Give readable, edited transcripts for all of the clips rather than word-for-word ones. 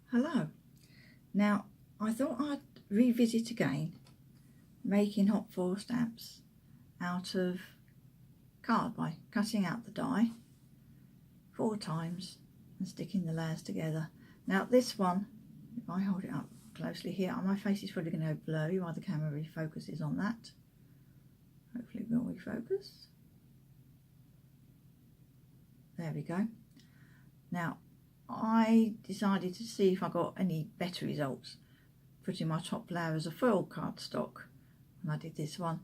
Hello. Now I thought I'd revisit again making hot foil stamps out of card by cutting out the die 4 times and sticking the layers together. Now this one, if I hold it up closely here, my face is probably going to go blurry while the camera refocuses on that. Hopefully it will refocus. There we go. Now I decided to see if I got any better results putting my top layer as a foil cardstock when I did this one.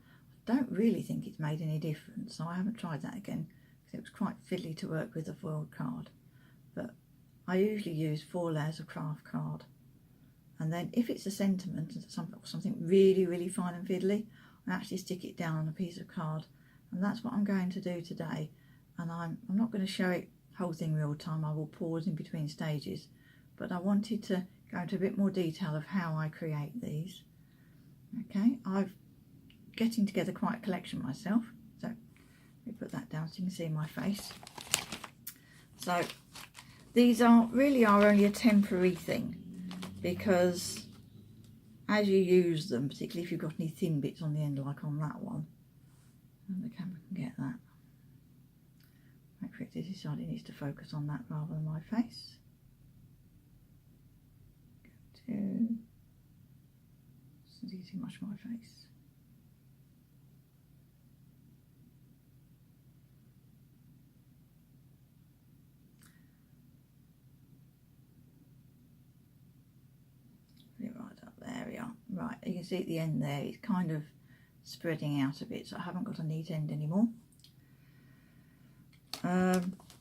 I don't really think it's made any difference, so I haven't tried that again because it was quite fiddly to work with a foiled card. But I usually use 4 layers of craft card, and then if it's a sentiment and something really fine and fiddly, I actually stick it down on a piece of card, and that's what I'm going to do today. And I'm not going to show it whole thing real time. I will pause in between stages, but I wanted to go into a bit more detail of how I create these. Okay, I'm getting together quite a collection myself, so let me put that down so you can see my face. So these really are only a temporary thing, because as you use them, particularly if you've got any thin bits on the end like on that one, and the camera can get that. PaperCrafter decided it needs to focus on that rather than my face. Go to, so you see much of my face. Put it right up there. We are. Right, you can see at the end there, it's kind of spreading out a bit, so I haven't got a neat end anymore.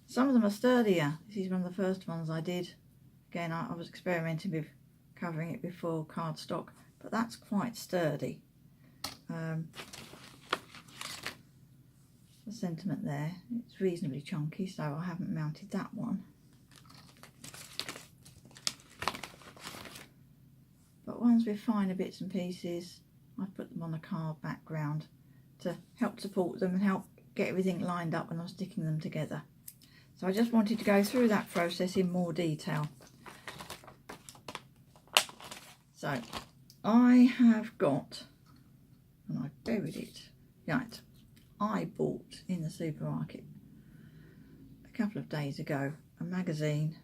Some of them are sturdier. This is one of the first ones I did. Again, I was experimenting with covering it before cardstock, but that's quite sturdy. The sentiment there, it's reasonably chunky, so I haven't mounted that one. But ones with finer bits and pieces, I've put them on a card background to help support them and help get everything lined up when I'm sticking them together. So I just wanted to go through that process in more detail. So I have got, and I buried it, right, I bought in the supermarket a couple of days ago a magazine,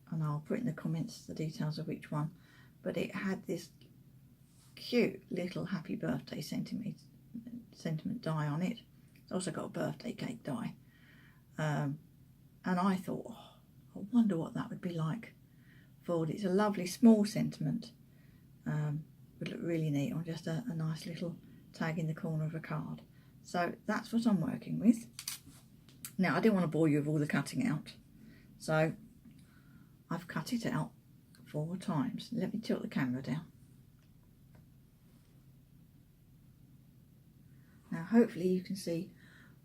and I'll put in the comments the details of which one, but it had this cute little happy birthday sentiment die on it. It's also got a birthday cake die, and I thought, oh, I wonder what that would be like foiled. It's a lovely small sentiment, would look really neat on just a nice little tag in the corner of a card. So that's what I'm working with. Now I didn't want to bore you with all the cutting out, so I've cut it out 4 times. Let me tilt the camera down. Now hopefully you can see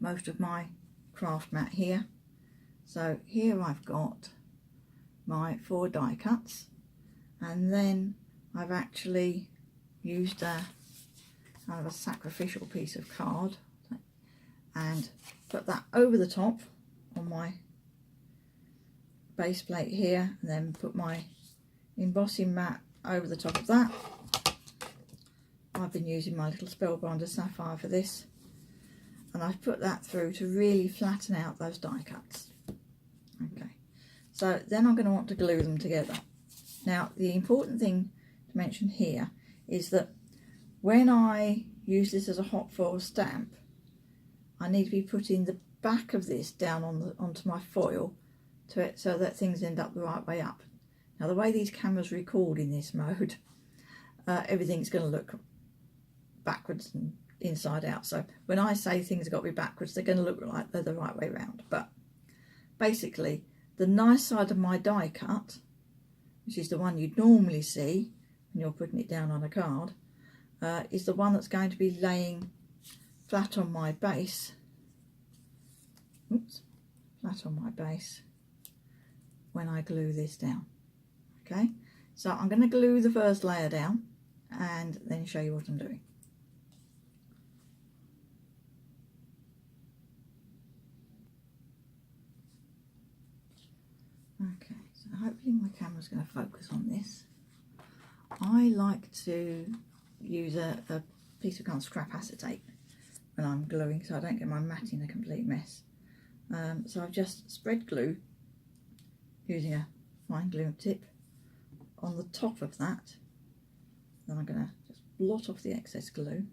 most of my craft mat here. So here I've got my 4 die cuts, and then I've actually used a kind of a sacrificial piece of card and put that over the top on my base plate here, and then put my embossing mat over the top of that. I've been using my little Spellbinder sapphire for this, and I've put that through to really flatten out those die cuts. Okay, so then I'm going to want to glue them together. Now the important thing to mention here is that when I use this as a hot foil stamp, I need to be putting the back of this down onto my foil to it, so that things end up the right way up. Now the way these cameras record in this mode, everything's going to look backwards and inside out, so when I say things have got to be backwards, they're going to look like they're the right way round. But basically the nice side of my die cut, which is the one you'd normally see when you're putting it down on a card, is the one that's going to be laying flat on my base. Oops, flat on my base when I glue this down. Okay, so I'm going to glue the first layer down and then show you what I'm doing. Okay, so hopefully my camera's going to focus on this. I like to use a piece of kind of scrap acetate when I'm gluing, so I don't get my matting a complete mess. So I've just spread glue using a fine glue tip on the top of that. Then I'm going to just blot off the excess glue,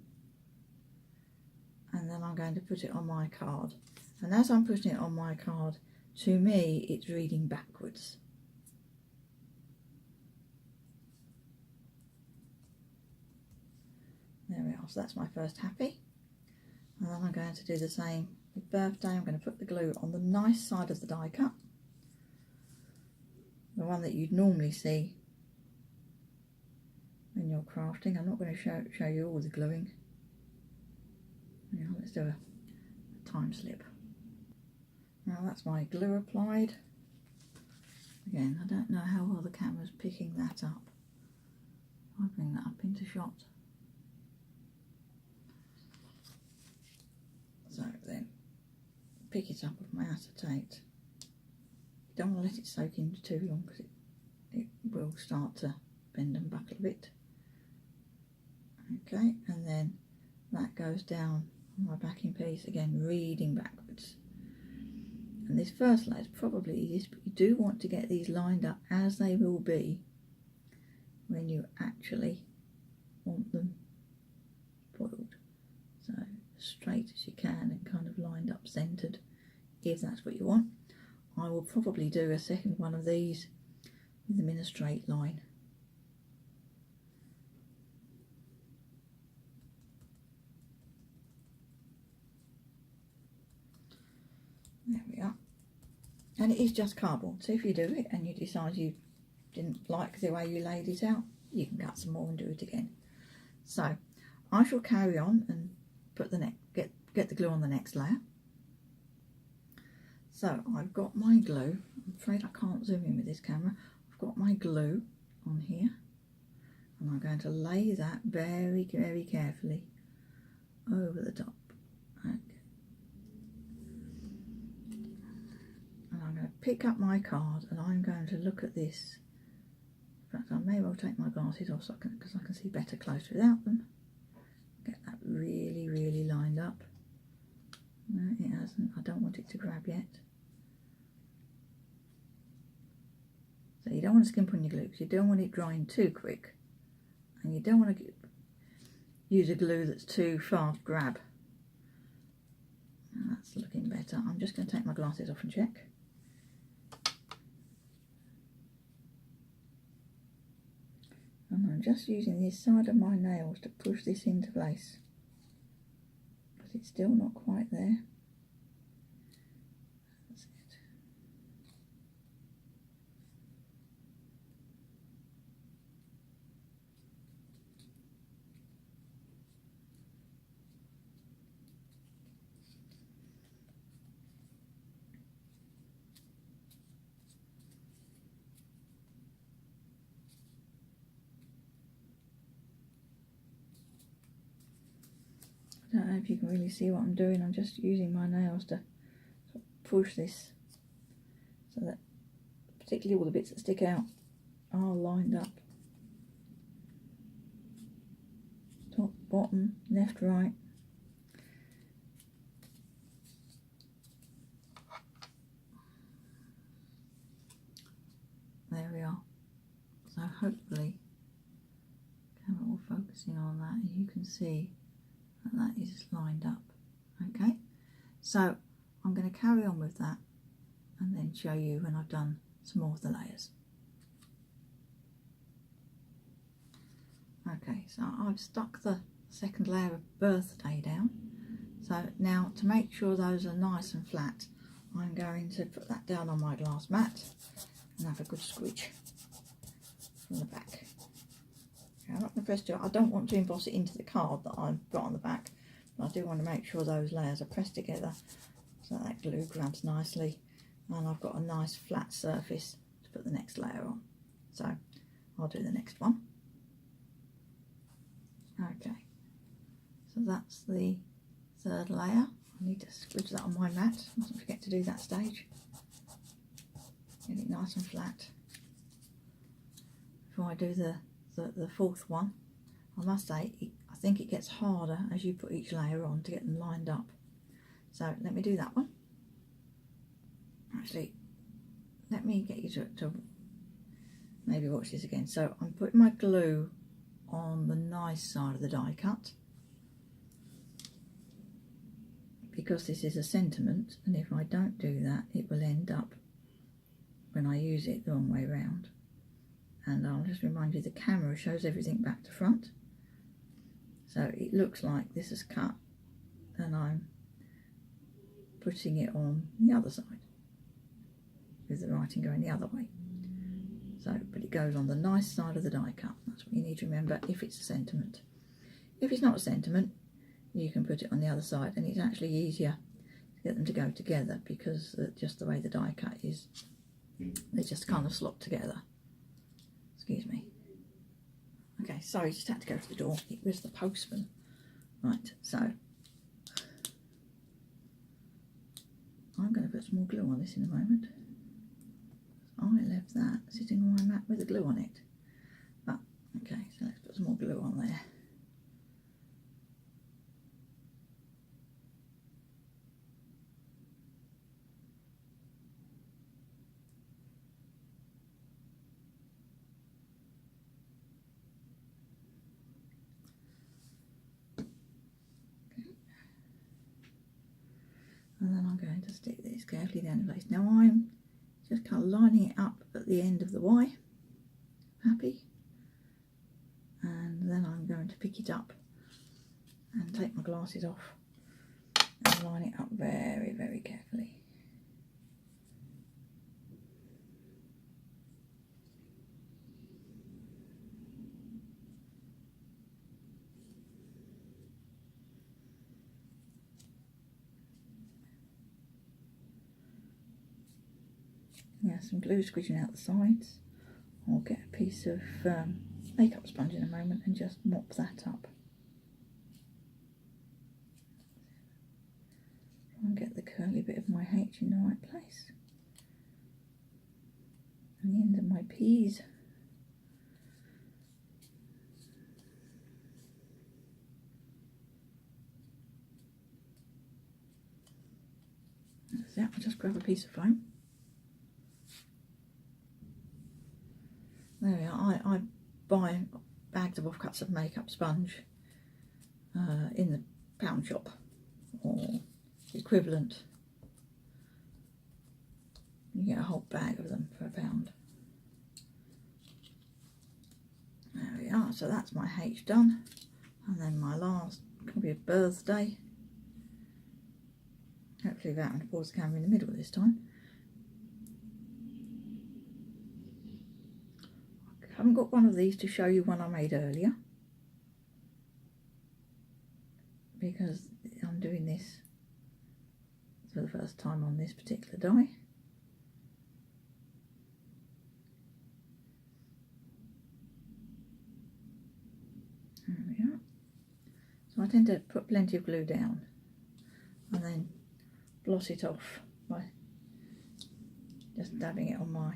and then I'm going to put it on my card. And as I'm putting it on my card, to me it's reading backwards. There we are, so that's my first happy. And then I'm going to do the same with birthday. I'm going to put the glue on the nice side of the die cut, the one that you'd normally see when you're crafting. I'm not going to show you all the gluing. Yeah, let's do a time slip. Now that's my glue applied. Again, I don't know how well the camera's picking that up. I'll bring that up into shot. So then pick it up with my acetate. You don't want to let it soak in too long because it will start to bend and buckle a bit. Okay, and then that goes down on my backing piece, again reading backwards. And this first layer is probably easiest, but you do want to get these lined up as they will be when you actually want them foiled. So straight as you can and kind of lined up, centered, if that's what you want. I will probably do a second one of these with them in a straight line. There we are. And it is just cardboard, so if you do it and you decide you didn't like the way you laid it out, you can cut some more and do it again. So I shall carry on and put the get the glue on the next layer. So I've got my glue. I'm afraid I can't zoom in with this camera. I've got my glue on here, and I'm going to lay that very, very carefully over the top. Okay. And I'm going to pick up my card and I'm going to look at this. In fact, I may well take my glasses off because I can see better close without them. Get that really, really lined up. No, it hasn't. I don't want it to grab yet. So you don't want to skimp on your glue because you don't want it drying too quick, and you don't want to use a glue that's too fast grab. Now that's looking better. I'm just going to take my glasses off and check. And I'm just using the side of my nails to push this into place, but it's still not quite there. That's it. I don't know if you can really see what I'm doing. I'm just using my nails to sort of push this so that particularly all the bits that stick out are lined up. Top, bottom, left, right. There we are. So hopefully, camera will focusing on that, and you can see that is lined up. Okay, so I'm going to carry on with that and then show you when I've done some more of the layers. Okay, so I've stuck the second layer of birthday down. So now to make sure those are nice and flat, I'm going to put that down on my glass mat and have a good squidge from the back. I'm not going to press it. I don't want to emboss it into the card that I've got on the back, but I do want to make sure those layers are pressed together so that glue grabs nicely, and I've got a nice flat surface to put the next layer on. So I'll do the next one. Okay, so that's the third layer. I need to squidge that on my mat. Mustn't forget to do that stage. Get it nice and flat. before I do the fourth one. I must say, I think it gets harder as you put each layer on to get them lined up. So let me do that one. Actually, let me get you to maybe watch this again. So I'm putting my glue on the nice side of the die cut, because this is a sentiment, and if I don't do that, it will end up, when I use it, the wrong way round. And I'll just remind you, the camera shows everything back to front, so it looks like this is cut and I'm putting it on the other side with the writing going the other way. So, but it goes on the nice side of the die cut. That's what you need to remember if it's a sentiment. If it's not a sentiment, you can put it on the other side, and it's actually easier to get them to go together because just the way the die cut is, they just kind of slot together. Excuse me. Okay, sorry, just had to go to the door. It was the postman. Right, so I'm going to put some more glue on this in a moment. I left that sitting on my mat with the glue on it. But, okay, so let's put some more glue on there. And then I'm going to stick this carefully down in place. Now I'm just kind of lining it up at the end of the Y, happy, and then I'm going to pick it up and take my glasses off and line it up very, very carefully. Yeah, some glue squishing out the sides. I'll get a piece of makeup sponge in a moment and just mop that up. Try and get the curly bit of my H in the right place. And the end of my P's. That's it, I'll just grab a piece of foam. There we are. I buy bags of offcuts of makeup sponge in the pound shop or equivalent. You get a whole bag of them for £1. There we are. So that's my H done, and then my last copy of birthday. Hopefully that one pulls the camera in the middle this time. I haven't got one of these to show you one I made earlier, because I'm doing this for the first time on this particular die. There we are. So I tend to put plenty of glue down and then blot it off by just dabbing it on my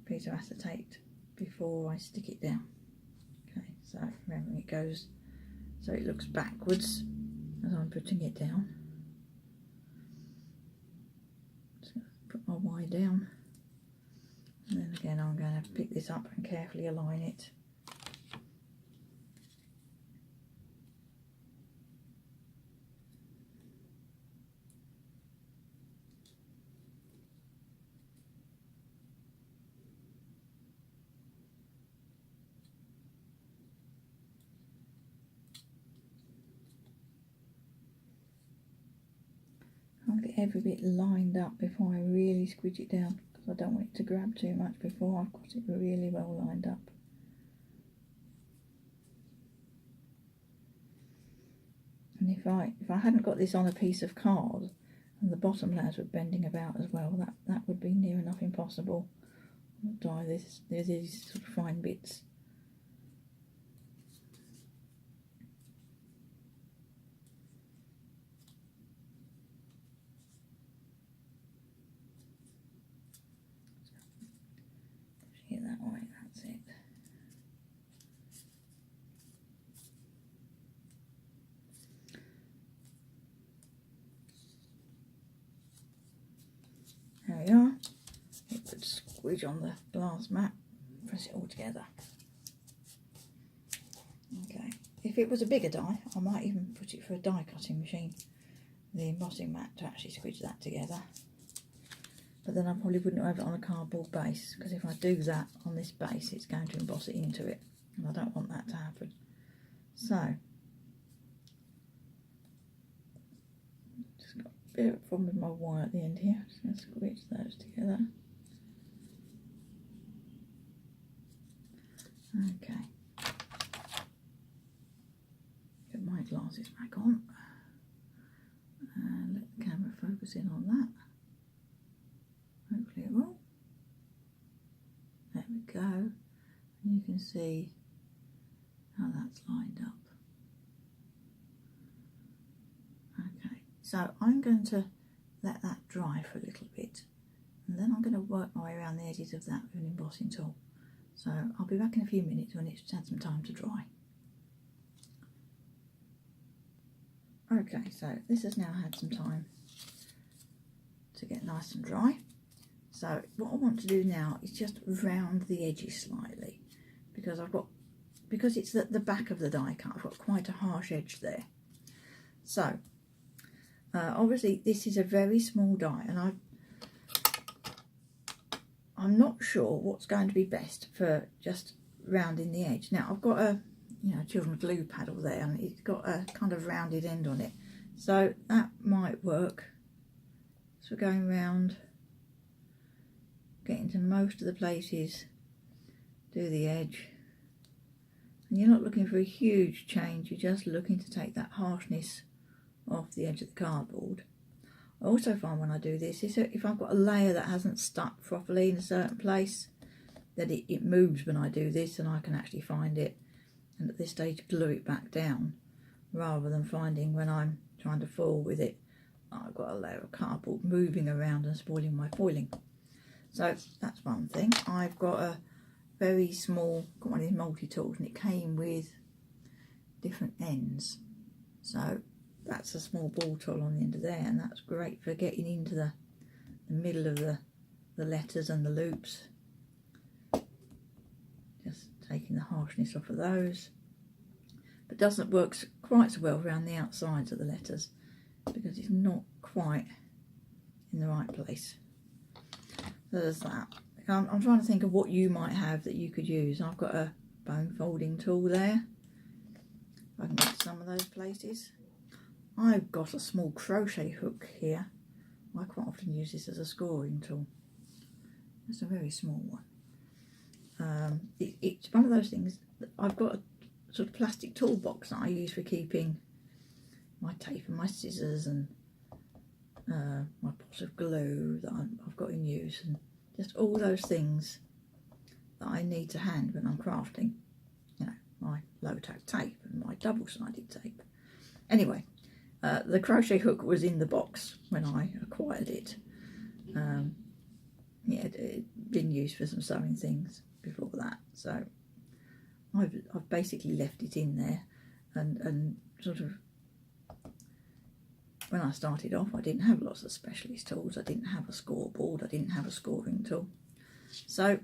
piece of acetate before I stick it down. Okay, so remember it goes so it looks backwards as I'm putting it down. Just going to put my Y down, and then again I'm going to pick this up and carefully align it. I'll get every bit lined up before I really squidge it down, because I don't want it to grab too much before I've got it really well lined up. And if I hadn't got this on a piece of card and the bottom layers were bending about as well, that would be near enough impossible. I'll dye this. There's these sort of fine bits. It that way, that's it. squidge on the glass mat, press it all together. Okay, if it was a bigger die, I might even put it for a die cutting machine, the embossing mat, to actually squidge that together. But then I probably wouldn't have it on a cardboard base, because if I do that on this base, it's going to emboss it into it, and I don't want that to happen. So, just got a bit of a problem with my wire at the end here. Just going to squidge those together. Okay. Get my glasses back on. And let the camera focus in on that. Hopefully it will. There we go. And you can see how that's lined up. Okay, so I'm going to let that dry for a little bit, and then I'm going to work my way around the edges of that with an embossing tool. So I'll be back in a few minutes when it's had some time to dry. Okay, so this has now had some time to get nice and dry. So what I want to do now is just round the edges slightly, because it's at the back of the die cut, I've got quite a harsh edge there. So obviously this is a very small die, and I'm not sure what's going to be best for just rounding the edge. Now I've got a children's glue paddle there, and it's got a kind of rounded end on it, so that might work. So we're going round, getting to most of the places, do the edge, and you're not looking for a huge change, you're just looking to take that harshness off the edge of the cardboard. I also find when I do this is that if I've got a layer that hasn't stuck properly in a certain place, that it moves when I do this, and I can actually find it, and at this stage glue it back down, rather than finding when I'm trying to foil with it I've got a layer of cardboard moving around and spoiling my foiling. So that's one thing. I've got a very small, got one of these multi-tools, and it came with different ends. So that's a small ball tool on the end of there, and that's great for getting into the middle of the letters and the loops. Just taking the harshness off of those. But doesn't work quite so well around the outsides of the letters, because it's not quite in the right place. So there's that. I'm trying to think of what you might have that you could use. I've got a bone folding tool there. I can get to some of those places. I've got a small crochet hook here. I quite often use this as a scoring tool. It's a very small one. It's one of those things that I've got a sort of plastic toolbox that I use for keeping my tape and my scissors and my pot of glue that I've got in use, and just all those things that I need to hand when I'm crafting. You know, my low-tack tape and my double-sided tape. Anyway, the crochet hook was in the box when I acquired it. Yeah, it'd been used for some sewing things before that, so I've basically left it in there, and sort of, when I started off, I didn't have lots of specialist tools. I didn't have a scoreboard, I didn't have a scoring tool, so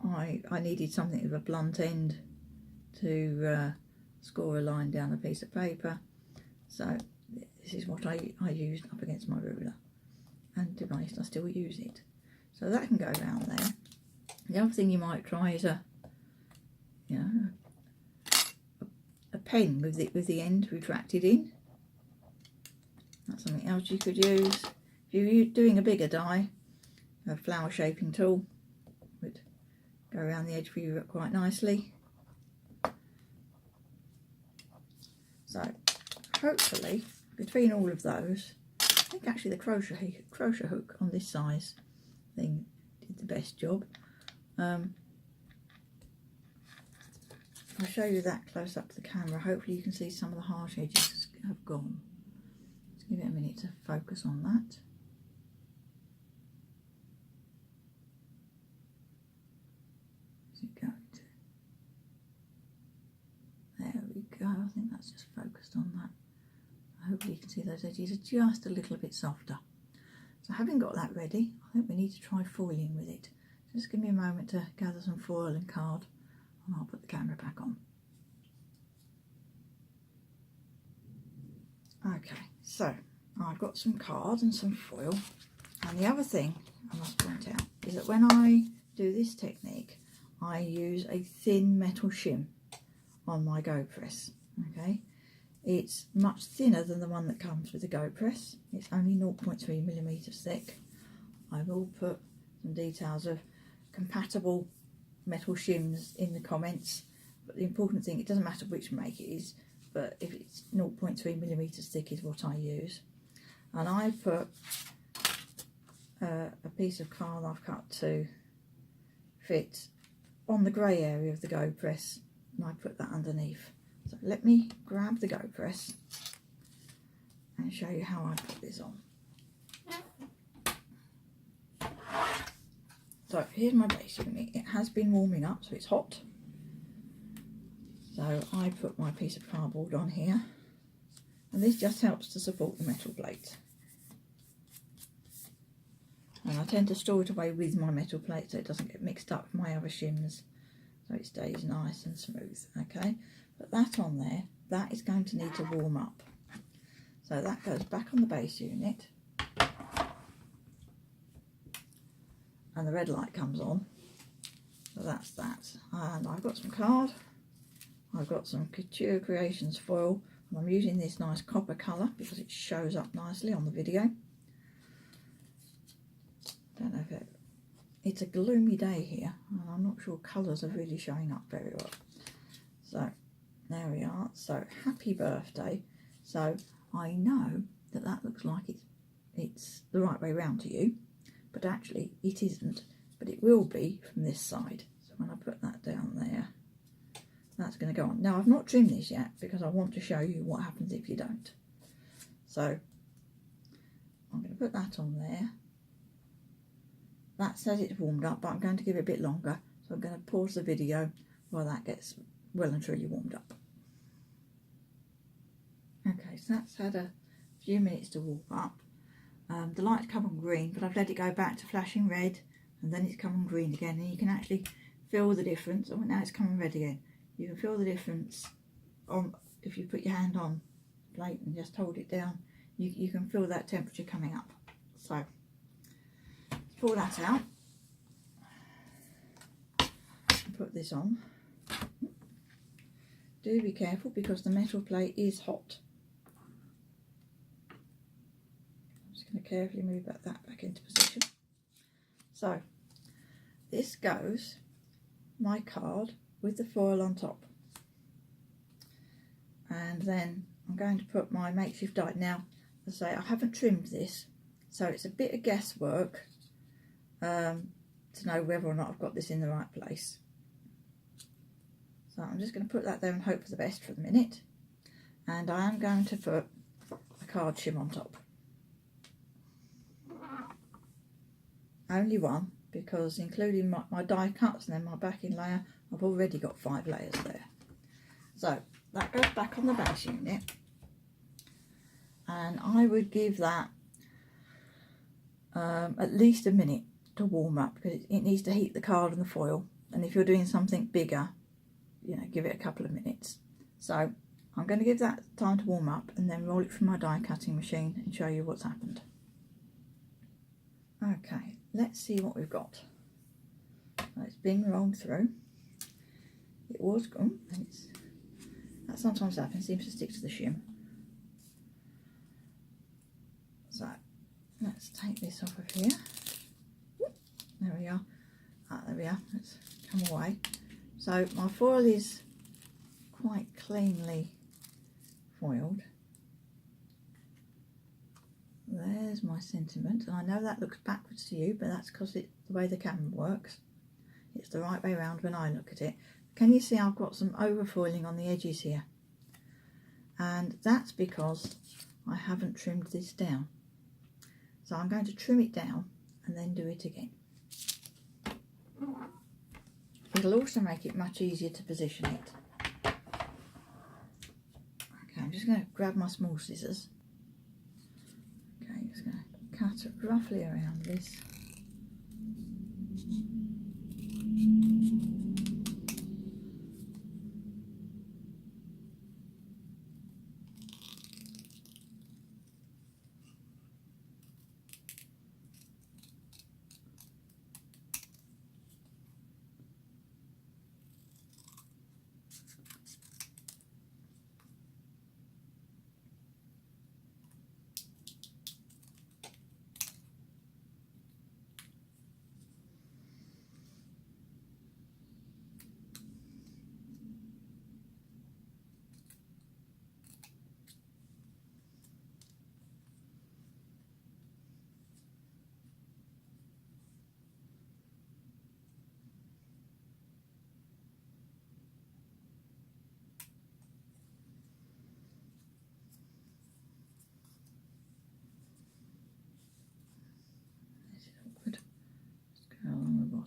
I needed something with a blunt end to score a line down a piece of paper. So this is what I used up against my ruler, and to be honest, I still use it. So that can go down there. The other thing you might try is a pen with the end retracted in. That's something else you could use. If you're doing a bigger die, a flower shaping tool would go around the edge for you quite nicely. So hopefully between all of those, I think actually the crochet hook on this size thing did the best job. I'll show you that close up to the camera. Hopefully you can see some of the harsh edges have gone. Let's give it a minute to focus on that. Is it going to? There we go. I think that's just focused on that. Hopefully you can see those edges are just a little bit softer. So having got that ready, I think we need to try foiling with it. Just give me a moment to gather some foil and card and I'll put the camera back on. Okay, so I've got some card and some foil, and the other thing I must point out is that when I do this technique I use a thin metal shim on my Go press. Okay, it's much thinner than the one that comes with the Go press. It's only 0.3mm thick. I will put some details of compatible metal shims in the comments, but the important thing, it doesn't matter which make it is, but if it's 0.3mm thick is what I use. And I put a piece of card I've cut to fit on the grey area of the Go press, and I put that underneath. So let me grab the Go press and show you how I put this on. So here's my base unit. It has been warming up, so it's hot. So I put my piece of cardboard on here, and this just helps to support the metal plate. And I tend to store it away with my metal plate so it doesn't get mixed up with my other shims, so it stays nice and smooth. Okay, put that on there. That is going to need to warm up. So that goes back on the base unit. And the red light comes on, so that's that. And I've got some card, I've got some Couture Creations foil, and I'm using this nice copper colour because it shows up nicely on the video. Don't know if it's a gloomy day here, and I'm not sure colours are really showing up very well. So there we are. So happy birthday. So I know that that looks like it's the right way round to you, but actually it isn't, but it will be from this side. So when I put that down there, that's going to go on. Now I've not trimmed this yet because I want to show you what happens if you don't. So I'm going to put that on there. That says it's warmed up, but I'm going to give it a bit longer, so I'm going to pause the video while that gets well and truly warmed up. Okay, so that's had a few minutes to warm up. The light's come on green, but I've let it go back to flashing red, and then it's come on green again, and you can actually feel the difference. Oh, now it's coming red again. You can feel the difference on if you put your hand on the plate and just hold it down. You can feel that temperature coming up. So pull that out and put this on. Do be careful because the metal plate is hot. Going to carefully move that back into position. So this goes my card with the foil on top, and then I'm going to put my makeshift die. Now as I say, I haven't trimmed this, so it's a bit of guesswork to know whether or not I've got this in the right place. So I'm just going to put that there and hope for the best for the minute, and I am going to put a card shim on top. Only one, because including my die cuts and then my backing layer, I've already got 5 layers there. So that goes back on the base unit, and I would give that at least a minute to warm up because it needs to heat the card and the foil, and if you're doing something bigger, you know, give it a couple of minutes. So I'm going to give that time to warm up and then roll it through my die cutting machine and show you what's happened. Okay, let's see what we've got. So it's been rolled through. It was gone, and that sometimes happens, seems to stick to the shim. So let's take this off of here. There we are. There we are. Let's come away. So my foil is quite cleanly foiled. There's my sentiment, and I know that looks backwards to you, but that's because it's the way the camera works. It's the right way around when I look at it. Can you see I've got some overfoiling on the edges here? And that's because I haven't trimmed this down. So I'm going to trim it down and then do it again. It'll also make it much easier to position it. Okay, I'm just going to grab my small scissors. Okay, I'm just going to cut it roughly around this.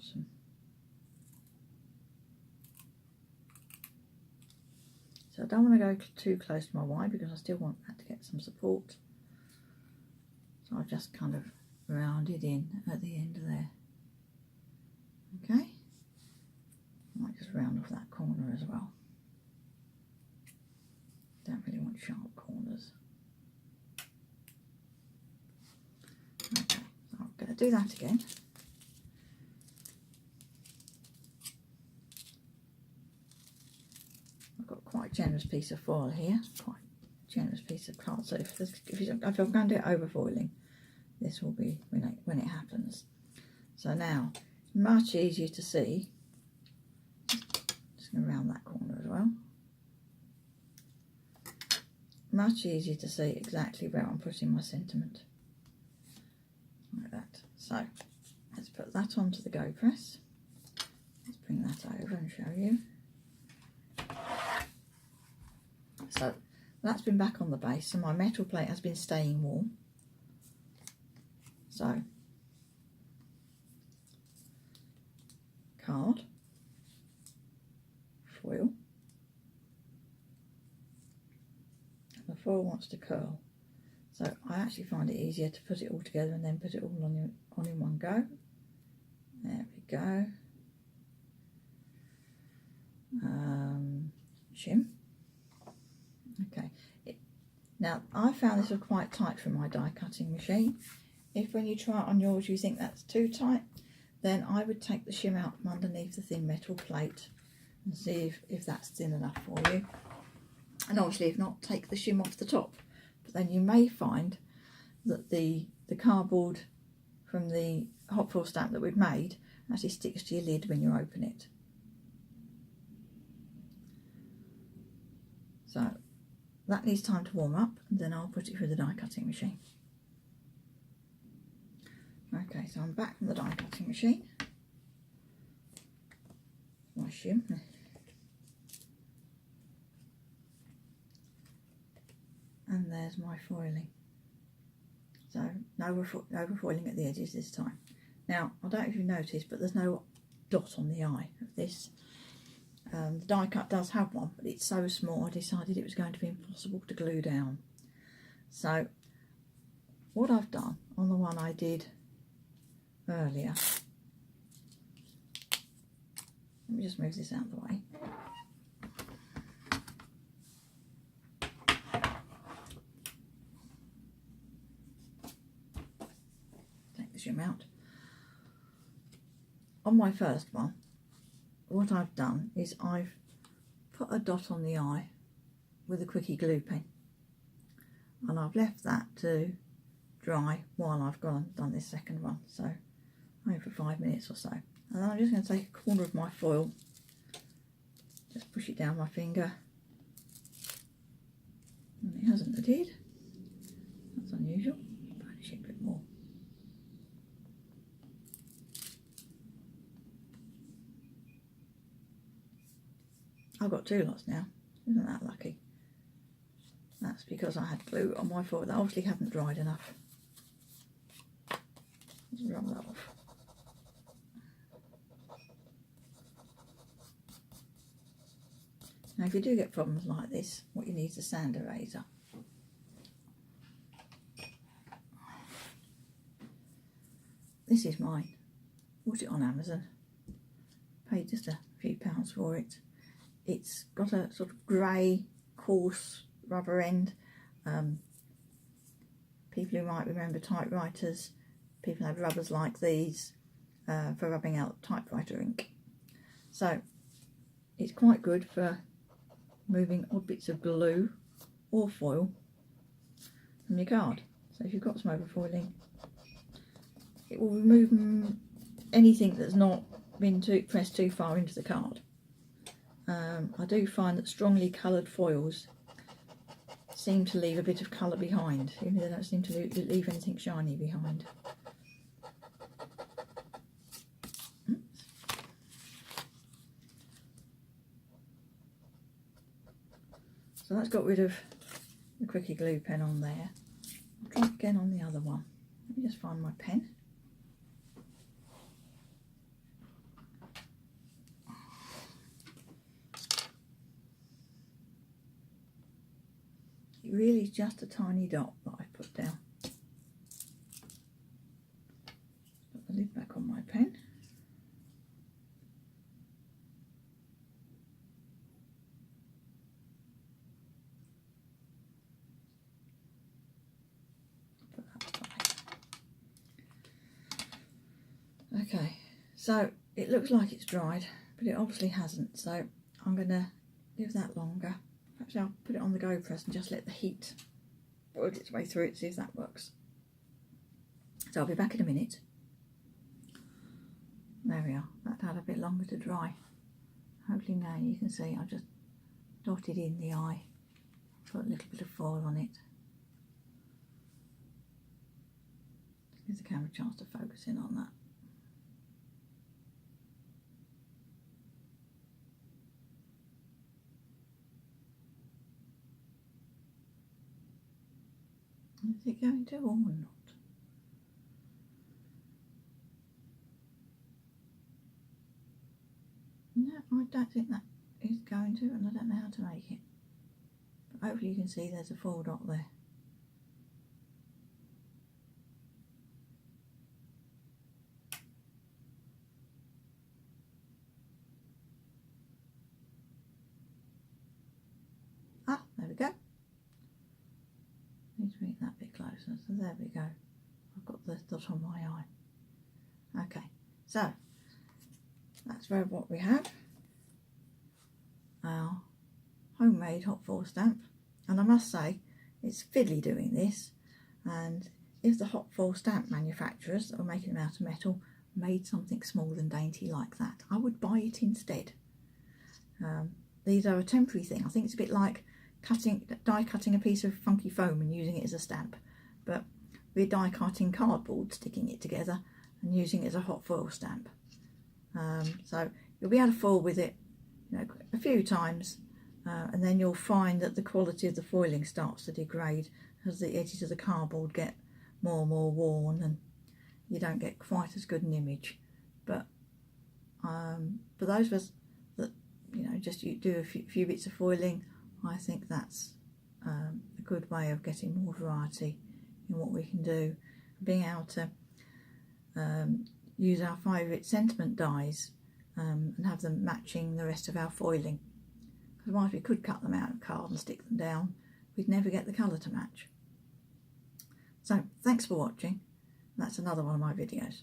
bottom. So I don't want to go too close to my Y because I still want that to get some support. So I've just kind of rounded in at the end there. Okay, I might just round off that corner as well. Don't really want sharp corners. Okay, so I'm going to do that again. I've got quite a generous piece of foil here, quite a generous piece of card. So if I'm going to do it over foiling, this will be when it happens. So now, much easier to see. Just going to round that corner as well. Much easier to see exactly where I'm putting my sentiment. Like that. So, let's put that onto the Go Press. Let's bring that over and show you. So, that's been back on the base, and my metal plate has been staying warm. So, card, foil. The foil wants to curl, so I actually find it easier to put it all together and then put it all on in one go. There we go. Shim. Okay. Now I found this was quite tight for my die cutting machine. If when you try it on yours you think that's too tight, then I would take the shim out from underneath the thin metal plate and see if that's thin enough for you. And obviously if not, take the shim off the top. But then you may find that the cardboard from the hot foil stamp that we've made actually sticks to your lid when you open it. So that needs time to warm up, and then I'll put it through the die cutting machine. Okay, so I'm back from the die cutting machine. My shim. And there's my foiling. So no overfoiling at the edges this time. Now, I don't know if you've noticed, but there's no dot on the eye of this. The die cut does have one, but it's so small I decided it was going to be impossible to glue down. So what I've done on the one I did earlier, let me just move this out of the way. Take the shim out. On my first one, what I've done is I've put a dot on the eye with a quickie glue pen, and I've left that to dry while I've gone and done this second one, so only for 5 minutes or so. And then I'm just going to take a corner of my foil, just push it down my finger, and it hasn't adhered. That's unusual. Burnish it a bit more. I've got 2 lots now. Isn't that lucky? That's because I had glue on my foil that obviously hadn't dried enough. Let's rub that off. Now if you do get problems like this, what you need is a sander razor. This is mine. Bought it on Amazon. Paid just a few pounds for it. It's got a sort of grey, coarse rubber end. People who might remember typewriters, people have rubbers like these for rubbing out typewriter ink. So it's quite good for moving odd bits of glue or foil from your card. So if you've got some overfoiling, it will remove anything that's not been pressed too far into the card. I do find that strongly coloured foils seem to leave a bit of colour behind, even though they don't seem to leave anything shiny behind. So that's got rid of the quickie glue pen on there. I'll try it again on the other one. Let me just find my pen. really just a tiny dot that I've put down. Put the lid back on my pen. Put that aside. Okay, so it looks like it's dried, but it obviously hasn't, so I'm going to give that longer. Actually, I'll put it on the go press and just let the heat work its way through it, see if that works. So I'll be back in a minute. There we are, that had a bit longer to dry. Hopefully now you can see I've just dotted in the eye, put a little bit of foil on it. Gives the camera a chance to focus in on that. Is it going to or not? No, I don't think that is going to, and I don't know how to make it. But hopefully you can see there's a full dot there. Ah, there we go. Need to bring that bit closer, so there we go. I've got the dot on my eye. Okay, so that's what we have. Our homemade hot foil stamp, and I must say it's fiddly doing this, and if the hot foil stamp manufacturers that are making them out of metal made something small and dainty like that, I would buy it instead. These are a temporary thing. I think it's a bit like die cutting a piece of funky foam and using it as a stamp, but we're die cutting cardboard, sticking it together and using it as a hot foil stamp. So you'll be able to foil with it, you know, a few times, and then you'll find that the quality of the foiling starts to degrade as the edges of the cardboard get more and more worn, and you don't get quite as good an image. But for those of us that, you know, just you do a few bits of foiling, I think that's a good way of getting more variety in what we can do. Being able to use our favourite sentiment dies and have them matching the rest of our foiling. Because whilst we could cut them out of card and stick them down, we'd never get the colour to match. So thanks for watching. That's another one of my videos.